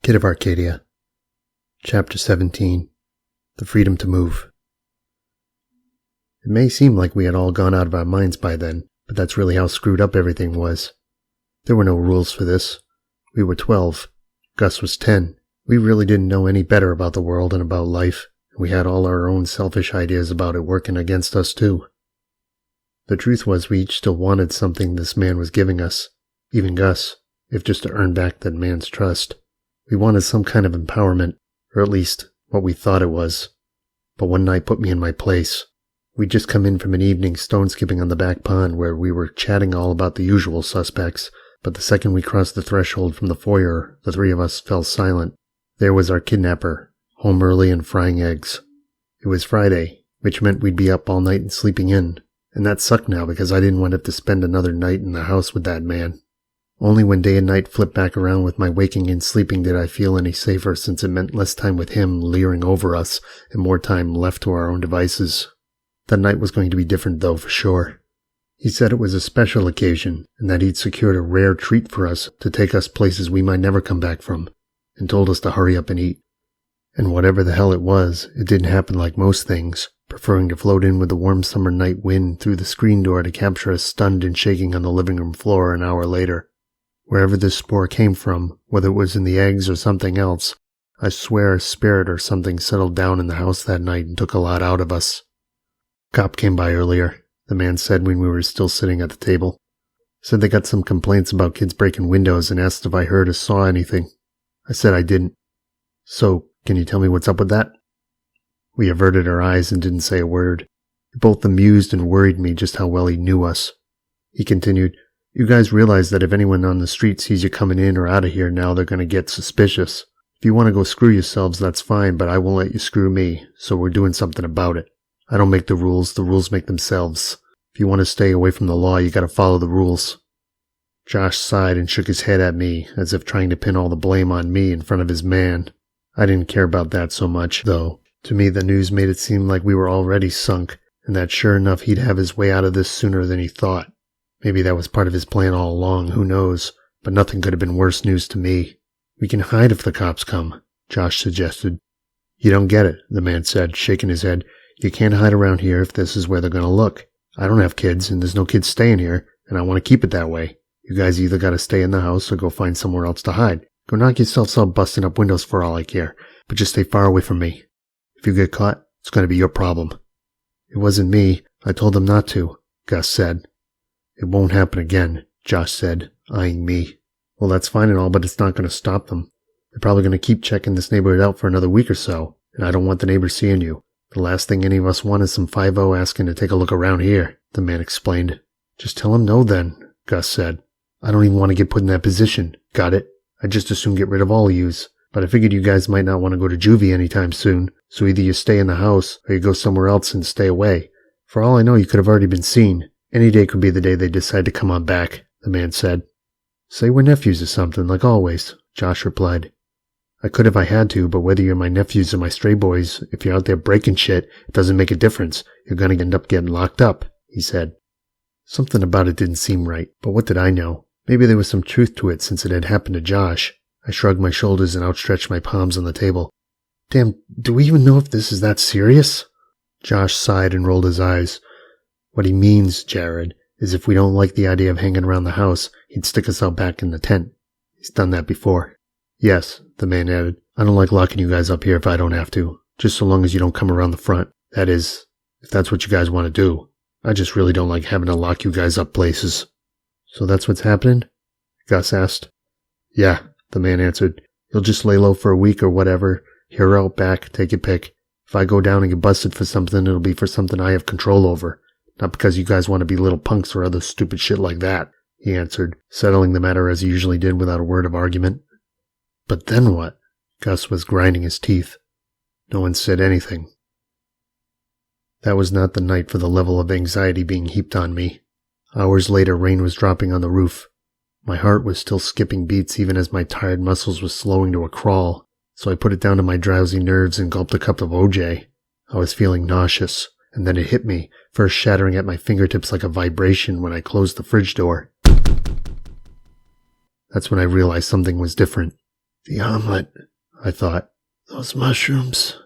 Kid of Arcadia. Chapter 17. The Freedom to Move. It may seem like we had all gone out of our minds by then, but that's really how screwed up everything was. There were no rules for this. We were 12. Gus was 10. We really didn't know any better about the world and about life, and we had all our own selfish ideas about it working against us too. The truth was we each still wanted something this man was giving us, even Gus, if just to earn back that man's trust. We wanted some kind of empowerment, or at least what we thought it was. But one night put me in my place. We'd just come in from an evening stone skipping on the back pond where we were chatting all about the usual suspects, but the second we crossed the threshold from the foyer, the three of us fell silent. There was our kidnapper, home early and frying eggs. It was Friday, which meant we'd be up all night and sleeping in, and that sucked now because I didn't want to have to spend another night in the house with that man. Only when day and night flipped back around with my waking and sleeping did I feel any safer, since it meant less time with him leering over us and more time left to our own devices. That night was going to be different though, for sure. He said it was a special occasion and that he'd secured a rare treat for us to take us places we might never come back from, and told us to hurry up and eat. And whatever the hell it was, it didn't happen like most things, preferring to float in with the warm summer night wind through the screen door to capture us stunned and shaking on the living room floor an hour later. Wherever this spore came from, whether it was in the eggs or something else, I swear a spirit or something settled down in the house that night and took a lot out of us. Cop came by earlier, the man said when we were still sitting at the table. Said they got some complaints about kids breaking windows and asked if I heard or saw anything. I said I didn't. So, can you tell me what's up with that? We averted our eyes and didn't say a word. It both amused and worried me just how well he knew us. He continued, "You guys realize that if anyone on the street sees you coming in or out of here now, they're going to get suspicious. If you want to go screw yourselves, that's fine, but I won't let you screw me, so we're doing something about it. I don't make the rules make themselves. If you want to stay away from the law, you got to follow the rules." Josh sighed and shook his head at me, as if trying to pin all the blame on me in front of his man. I didn't care about that so much, though. To me, the news made it seem like we were already sunk, and that sure enough he'd have his way out of this sooner than he thought. Maybe that was part of his plan all along, who knows, but nothing could have been worse news to me. "We can hide if the cops come," Josh suggested. "You don't get it," the man said, shaking his head. "You can't hide around here if this is where they're going to look. I don't have kids, and there's no kids staying here, and I want to keep it that way. You guys either got to stay in the house or go find somewhere else to hide. Go knock yourselves out busting up windows for all I care, but just stay far away from me. If you get caught, it's going to be your problem." "It wasn't me. I told them not to," Gus said. "It won't happen again," Josh said, eyeing me. "Well, that's fine and all, but it's not going to stop them. They're probably going to keep checking this neighborhood out for another week or so, and I don't want the neighbors seeing you. The last thing any of us want is some 5-0 asking to take a look around here," the man explained. "Just tell him no then," Gus said. "I don't even want to get put in that position. Got it? I'd just as soon get rid of all of yous. But I figured you guys might not want to go to juvie anytime soon, so either you stay in the house or you go somewhere else and stay away. For all I know, you could have already been seen. Any day could be the day they decide to come on back," the man said. "Say we're nephews or something, like always," Josh replied. "I could if I had to, but whether you're my nephews or my stray boys, if you're out there breaking shit, it doesn't make a difference. You're going to end up getting locked up," he said. Something about it didn't seem right, but what did I know? Maybe there was some truth to it since it had happened to Josh. I shrugged my shoulders and outstretched my palms on the table. "Damn, do we even know if this is that serious?" Josh sighed and rolled his eyes. "What he means, Jared, is if we don't like the idea of hanging around the house, he'd stick us out back in the tent. He's done that before." "Yes," the man added. "I don't like locking you guys up here if I don't have to, just so long as you don't come around the front. That is, if that's what you guys want to do. I just really don't like having to lock you guys up places." "So that's what's happening?" Gus asked. "Yeah," the man answered. "You'll just lay low for a week or whatever, here or out back, take your pick. If I go down and get busted for something, it'll be for something I have control over. Not because you guys want to be little punks or other stupid shit like that," he answered, settling the matter as he usually did without a word of argument. "But then what?" Gus was grinding his teeth. No one said anything. That was not the night for the level of anxiety being heaped on me. Hours later, rain was dropping on the roof. My heart was still skipping beats even as my tired muscles were slowing to a crawl, so I put it down to my drowsy nerves and gulped a cup of OJ. I was feeling nauseous, and then it hit me, first shattering at my fingertips like a vibration when I closed the fridge door. That's when I realized something was different. The omelet, I thought. Those mushrooms.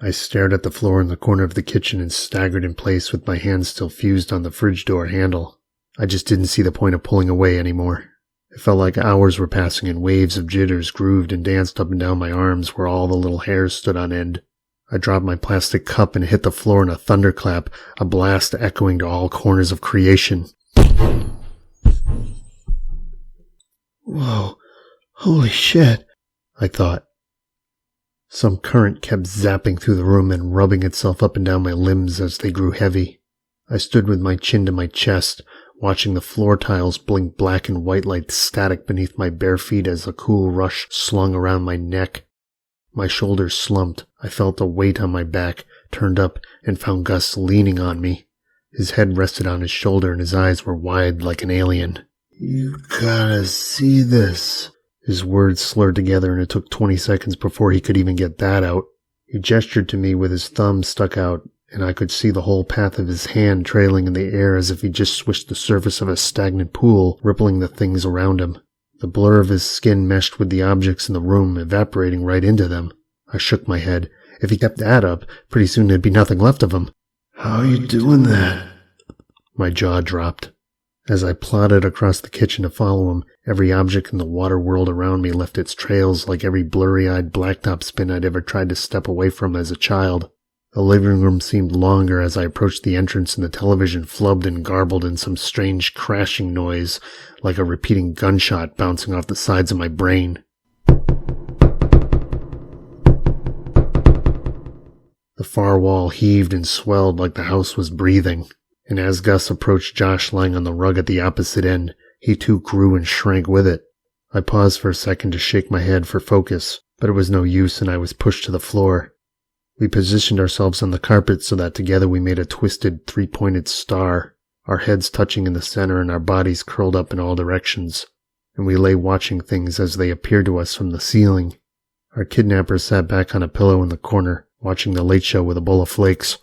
I stared at the floor in the corner of the kitchen and staggered in place with my hands still fused on the fridge door handle. I just didn't see the point of pulling away anymore. It felt like hours were passing and waves of jitters grooved and danced up and down my arms where all the little hairs stood on end. I dropped my plastic cup and hit the floor in a thunderclap, a blast echoing to all corners of creation. Whoa, holy shit, I thought. Some current kept zapping through the room and rubbing itself up and down my limbs as they grew heavy. I stood with my chin to my chest, watching the floor tiles blink black and white like static beneath my bare feet as a cool rush slung around my neck. My shoulders slumped. I felt a weight on my back, turned up, and found Gus leaning on me. His head rested on his shoulder and his eyes were wide like an alien. You gotta see this. His words slurred together and it took 20 seconds before he could even get that out. He gestured to me with his thumb stuck out, and I could see the whole path of his hand trailing in the air as if he just swished the surface of a stagnant pool, rippling the things around him. The blur of his skin meshed with the objects in the room, evaporating right into them. I shook my head. If he kept that up, pretty soon there'd be nothing left of him. How are you doing that? My jaw dropped. As I plodded across the kitchen to follow him, every object in the water world around me left its trails like every blurry-eyed blacktop spin I'd ever tried to step away from as a child. The living room seemed longer as I approached the entrance, and the television flubbed and garbled in some strange crashing noise, like a repeating gunshot bouncing off the sides of my brain. The far wall heaved and swelled like the house was breathing, and as Gus approached Josh lying on the rug at the opposite end, he too grew and shrank with it. I paused for a second to shake my head for focus, but it was no use and I was pushed to the floor. We positioned ourselves on the carpet so that together we made a twisted, three-pointed star, our heads touching in the center and our bodies curled up in all directions, and we lay watching things as they appeared to us from the ceiling. Our kidnapper sat back on a pillow in the corner, watching the Late Show with a bowl of flakes.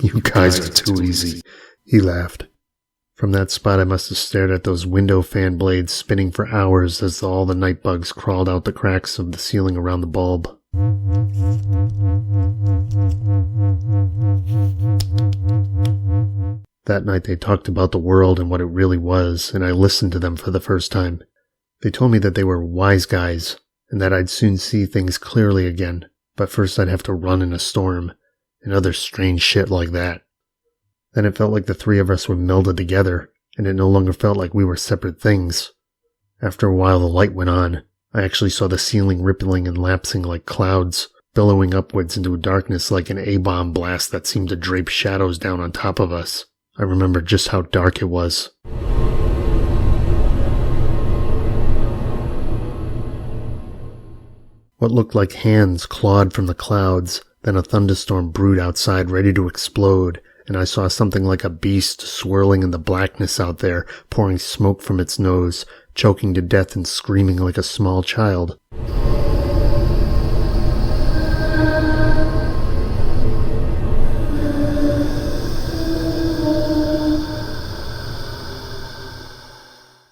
You guys are too easy, he laughed. From that spot I must have stared at those window fan blades spinning for hours as all the night bugs crawled out the cracks of the ceiling around the bulb. That night they talked about the world and what it really was, and I listened to them for the first time. They told me that they were wise guys, and that I'd soon see things clearly again, but first I'd have to run in a storm, and other strange shit like that. Then it felt like the three of us were melded together, and it no longer felt like we were separate things. After a while the light went on. I actually saw the ceiling rippling and lapsing like clouds, billowing upwards into darkness like an A-bomb blast that seemed to drape shadows down on top of us. I remember just how dark it was. What looked like hands clawed from the clouds, then a thunderstorm brewed outside ready to explode, and I saw something like a beast swirling in the blackness out there, pouring smoke from its nose, choking to death and screaming like a small child.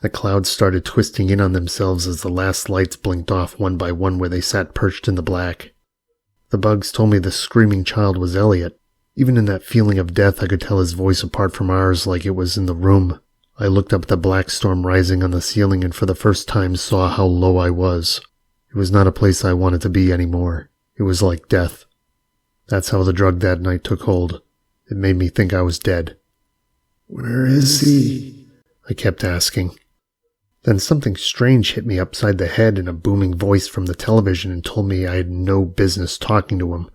The clouds started twisting in on themselves as the last lights blinked off one by one where they sat perched in the black. The bugs told me the screaming child was Eliot. Even in that feeling of death I could tell his voice apart from ours like it was in the room. I looked up at the black storm rising on the ceiling and for the first time saw how low I was. It was not a place I wanted to be anymore. It was like death. That's how the drug that night took hold. It made me think I was dead. Where is he? I kept asking. Then something strange hit me upside the head in a booming voice from the television and told me I had no business talking to him.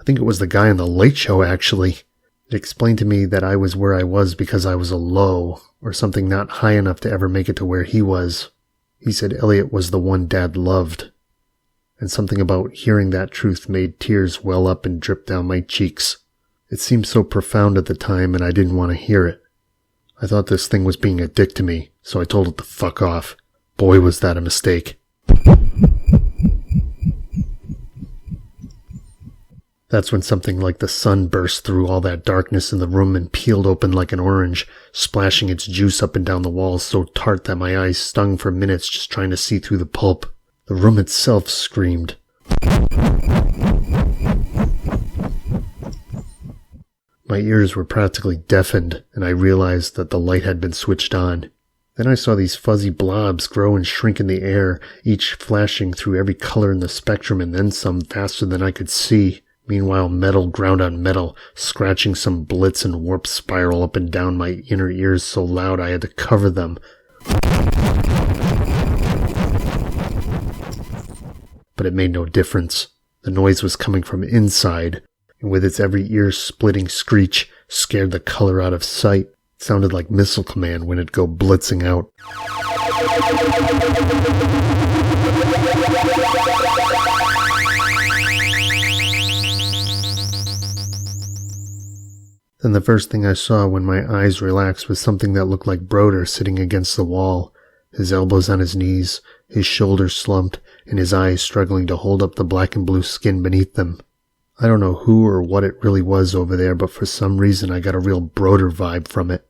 I think it was the guy on the Late Show, actually. It explained to me that I was where I was because I was a low, or something not high enough to ever make it to where he was. He said Eliot was the one Dad loved. And something about hearing that truth made tears well up and drip down my cheeks. It seemed so profound at the time and I didn't want to hear it. I thought this thing was being a dick to me, so I told it to fuck off. Boy, was that a mistake. That's when something like the sun burst through all that darkness in the room and peeled open like an orange, splashing its juice up and down the walls so tart that my eyes stung for minutes just trying to see through the pulp. The room itself screamed. My ears were practically deafened, and I realized that the light had been switched on. Then I saw these fuzzy blobs grow and shrink in the air, each flashing through every color in the spectrum and then some faster than I could see. Meanwhile, metal ground on metal, scratching some blitz and warp spiral up and down my inner ears so loud I had to cover them. But it made no difference. The noise was coming from inside, and with its every ear-splitting screech, scared the color out of sight. It sounded like Missile Command when it'd go blitzing out. Then the first thing I saw when my eyes relaxed was something that looked like Broder sitting against the wall, his elbows on his knees, his shoulders slumped, and his eyes struggling to hold up the black and blue skin beneath them. I don't know who or what it really was over there, but for some reason I got a real Broder vibe from it.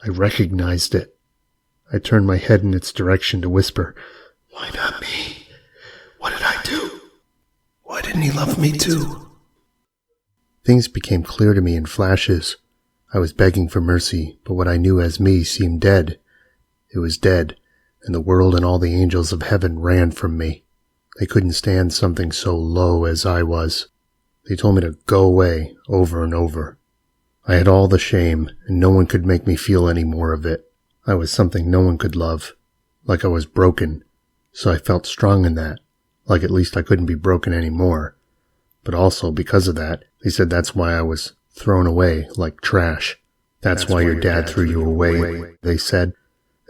I recognized it. I turned my head in its direction to whisper, "Why not me? What did I do? Why didn't he love me too?" Things became clear to me in flashes. I was begging for mercy, but what I knew as me seemed dead. It was dead, and the world and all the angels of heaven ran from me. They couldn't stand something so low as I was. They told me to go away over and over. I had all the shame, and no one could make me feel any more of it. I was something no one could love, like I was broken, so I felt strong in that, like at least I couldn't be broken anymore. But also, because of that, they said that's why I was thrown away like trash. That's why your dad threw you away, they said.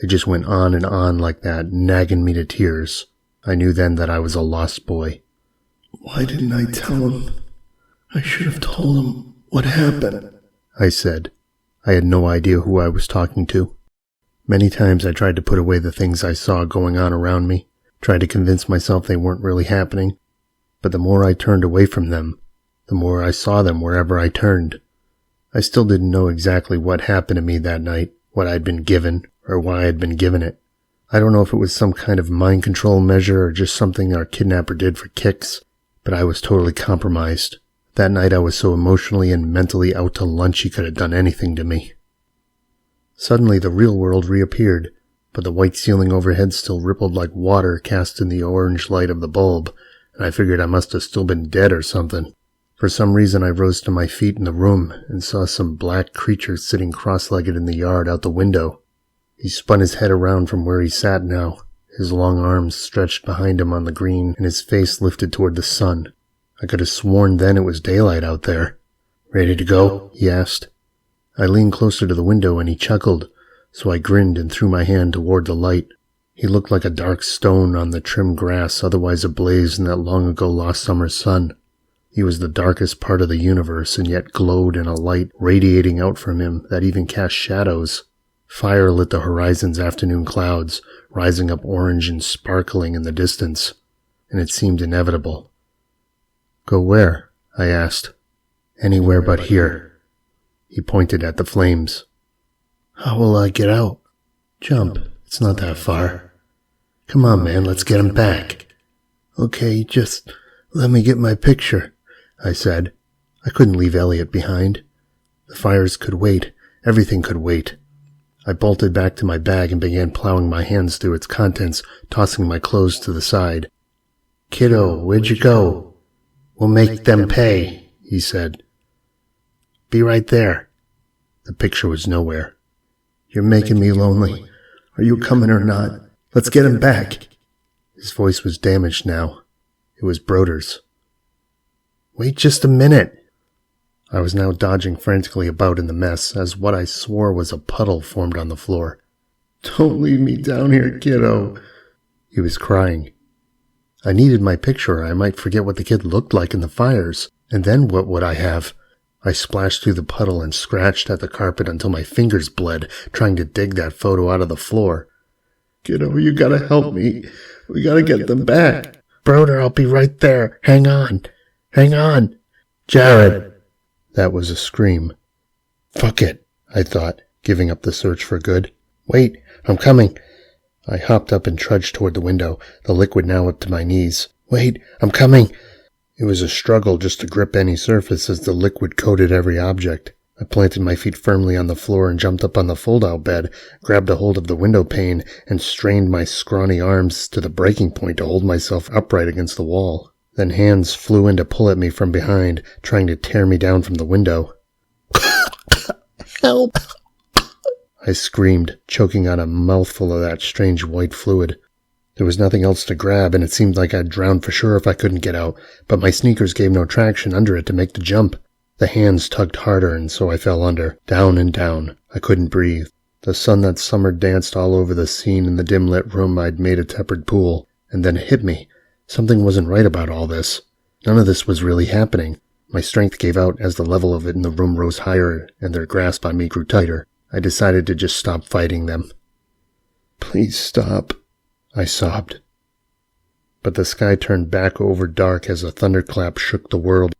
They just went on and on like that, nagging me to tears. I knew then that I was a lost boy. "Why didn't I tell him? I should have told him what happened," I said. I had no idea who I was talking to. Many times I tried to put away the things I saw going on around me, tried to convince myself they weren't really happening. But the more I turned away from them, the more I saw them wherever I turned. I still didn't know exactly what happened to me that night, what I'd been given, or why I'd been given it. I don't know if it was some kind of mind control measure or just something our kidnapper did for kicks, but I was totally compromised. That night I was so emotionally and mentally out to lunch he could have done anything to me. Suddenly the real world reappeared, but the white ceiling overhead still rippled like water cast in the orange light of the bulb, and I figured I must have still been dead or something. For some reason I rose to my feet in the room and saw some black creature sitting cross-legged in the yard out the window. He spun his head around from where he sat now, his long arms stretched behind him on the green and his face lifted toward the sun. I could have sworn then it was daylight out there. "Ready to go?" he asked. I leaned closer to the window and he chuckled, so I grinned and threw my hand toward the light. He looked like a dark stone on the trim grass otherwise ablaze in that long-ago lost summer sun. He was the darkest part of the universe and yet glowed in a light radiating out from him that even cast shadows. Fire lit the horizon's afternoon clouds, rising up orange and sparkling in the distance, and it seemed inevitable. "Go where?" I asked. "Anywhere but here." He pointed at the flames. "How will I get out?" "Jump. It's not that far." "Come on, man, let's get him back." "Okay, just let me get my picture," I said. I couldn't leave Eliot behind. The fires could wait. Everything could wait. I bolted back to my bag and began plowing my hands through its contents, tossing my clothes to the side. "Kiddo, where'd you go?" "We'll make them pay," he said. "Be right there." The picture was nowhere. "You're making me lonely. Are you coming or not? Let's get him back." His voice was damaged now. It was Broder's. "Wait just a minute." I was now dodging frantically about in the mess as what I swore was a puddle formed on the floor. "Don't leave me down here, kiddo." He was crying. I needed my picture or I might forget what the kid looked like in the fires, and then what would I have? I splashed through the puddle and scratched at the carpet until my fingers bled, trying to dig that photo out of the floor. "Kiddo, you gotta help me. We gotta get them back." "Broder, I'll be right there. Hang on. Hang on." "Jared!" That was a scream. "Fuck it," I thought, giving up the search for good. "Wait, I'm coming." I hopped up and trudged toward the window, the liquid now up to my knees. "Wait, I'm coming!" It was a struggle just to grip any surface as the liquid coated every object. I planted my feet firmly on the floor and jumped up on the fold-out bed, grabbed a hold of the window pane, and strained my scrawny arms to the breaking point to hold myself upright against the wall. Then hands flew in to pull at me from behind, trying to tear me down from the window. "Help!" I screamed, choking on a mouthful of that strange white fluid. There was nothing else to grab, and it seemed like I'd drown for sure if I couldn't get out, but my sneakers gave no traction under it to make the jump. The hands tugged harder, and so I fell under, down and down. I couldn't breathe. The sun that summer danced all over the scene in the dim-lit room I'd made a tepid pool, and then it hit me. Something wasn't right about all this. None of this was really happening. My strength gave out as the level of it in the room rose higher, and their grasp on me grew tighter. I decided to just stop fighting them. "Please stop," I sobbed. But the sky turned back over dark as a thunderclap shook the world.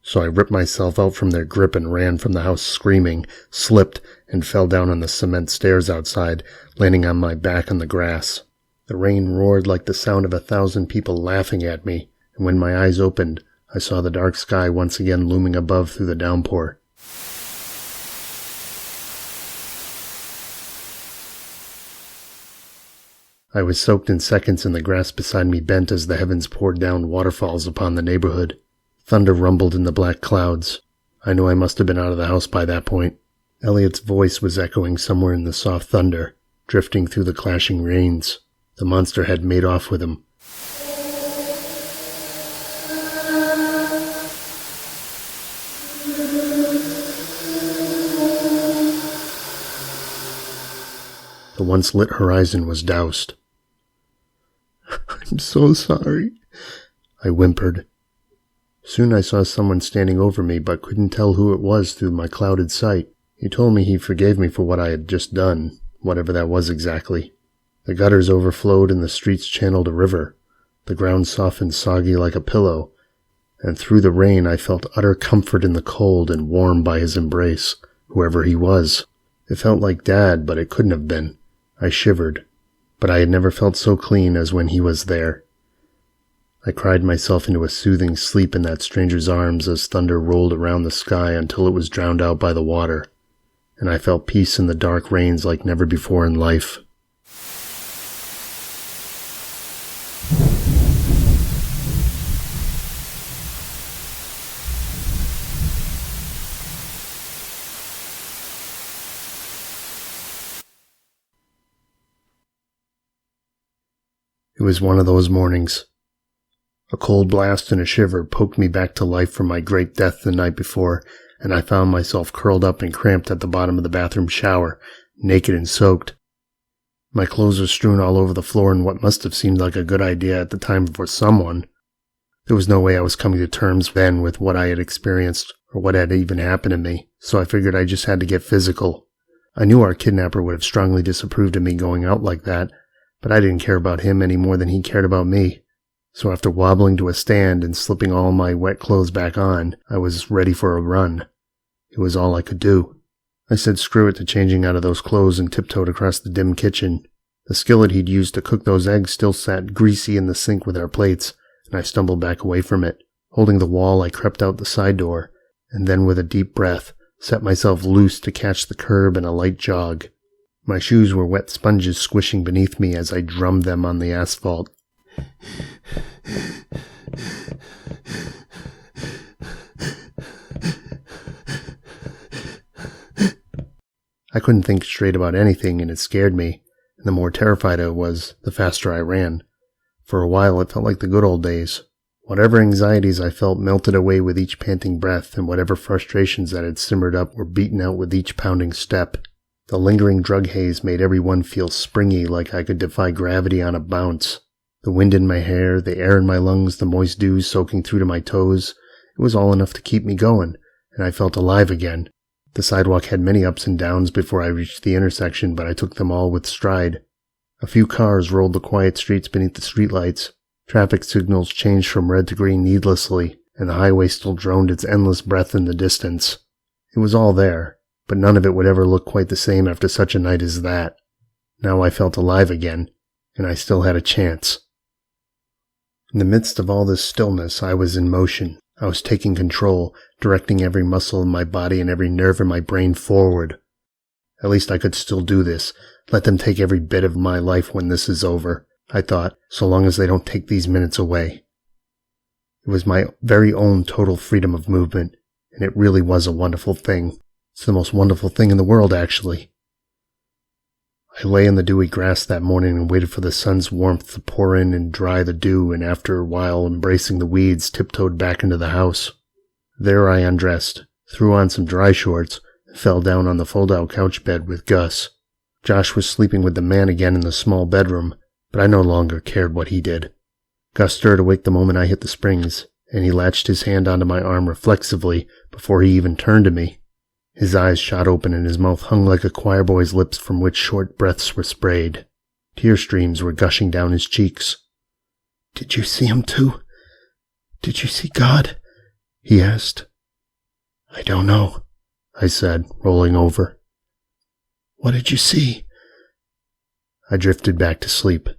So I ripped myself out from their grip and ran from the house screaming, slipped, and fell down on the cement stairs outside, landing on my back on the grass. The rain roared like the sound of 1,000 people laughing at me, and when my eyes opened, I saw the dark sky once again looming above through the downpour. I was soaked in seconds, and the grass beside me bent as the heavens poured down waterfalls upon the neighborhood. Thunder rumbled in the black clouds. I knew I must have been out of the house by that point. Eliot's voice was echoing somewhere in the soft thunder, drifting through the clashing rains. The monster had made off with him. The once lit horizon was doused. "I'm so sorry," I whimpered. Soon I saw someone standing over me, but couldn't tell who it was through my clouded sight. He told me he forgave me for what I had just done, whatever that was exactly. The gutters overflowed and the streets channeled a river. The ground softened soggy like a pillow, and through the rain I felt utter comfort in the cold and warm by his embrace, whoever he was. It felt like Dad, but it couldn't have been. I shivered, but I had never felt so clean as when he was there. I cried myself into a soothing sleep in that stranger's arms as thunder rolled around the sky until it was drowned out by the water, and I felt peace in the dark rains like never before in life. It was one of those mornings. A cold blast and a shiver poked me back to life from my great death the night before, and I found myself curled up and cramped at the bottom of the bathroom shower, naked and soaked. My clothes were strewn all over the floor in what must have seemed like a good idea at the time for someone. There was no way I was coming to terms then with what I had experienced or what had even happened to me, so I figured I just had to get physical. I knew our kidnapper would have strongly disapproved of me going out like that, but I didn't care about him any more than he cared about me. So after wobbling to a stand and slipping all my wet clothes back on, I was ready for a run. It was all I could do. I said screw it to changing out of those clothes and tiptoed across the dim kitchen. The skillet he'd used to cook those eggs still sat greasy in the sink with our plates, and I stumbled back away from it. Holding the wall, I crept out the side door, and then with a deep breath, set myself loose to catch the curb in a light jog. My shoes were wet sponges squishing beneath me as I drummed them on the asphalt. I couldn't think straight about anything, and it scared me, and the more terrified I was, the faster I ran. For a while it felt like the good old days. Whatever anxieties I felt melted away with each panting breath, and whatever frustrations that had simmered up were beaten out with each pounding step. The lingering drug haze made everyone feel springy, like I could defy gravity on a bounce. The wind in my hair, the air in my lungs, the moist dew soaking through to my toes, it was all enough to keep me going, and I felt alive again. The sidewalk had many ups and downs before I reached the intersection, but I took them all with stride. A few cars rolled the quiet streets beneath the streetlights. Traffic signals changed from red to green needlessly, and the highway still droned its endless breath in the distance. It was all there. but none of it would ever look quite the same after such a night as that. Now I felt alive again, and I still had a chance. In the midst of all this stillness, I was in motion. I was taking control, directing every muscle in my body and every nerve in my brain forward. At least I could still do this. Let them take every bit of my life when this is over, I thought, so long as they don't take these minutes away. It was my very own total freedom of movement, and it really was a wonderful thing. It's the most wonderful thing in the world, actually. I lay in the dewy grass that morning and waited for the sun's warmth to pour in and dry the dew, and after a while, embracing the weeds, tiptoed back into the house. There I undressed, threw on some dry shorts, and fell down on the fold-out couch bed with Gus. Josh was sleeping with the man again in the small bedroom, but I no longer cared what he did. Gus stirred awake the moment I hit the springs, and he latched his hand onto my arm reflexively before he even turned to me. His eyes shot open and his mouth hung like a choir boy's lips from which short breaths were sprayed. Tear streams were gushing down his cheeks. "Did you see him too? Did you see God?" he asked. "I don't know," I said, rolling over. "What did you see?" I drifted back to sleep.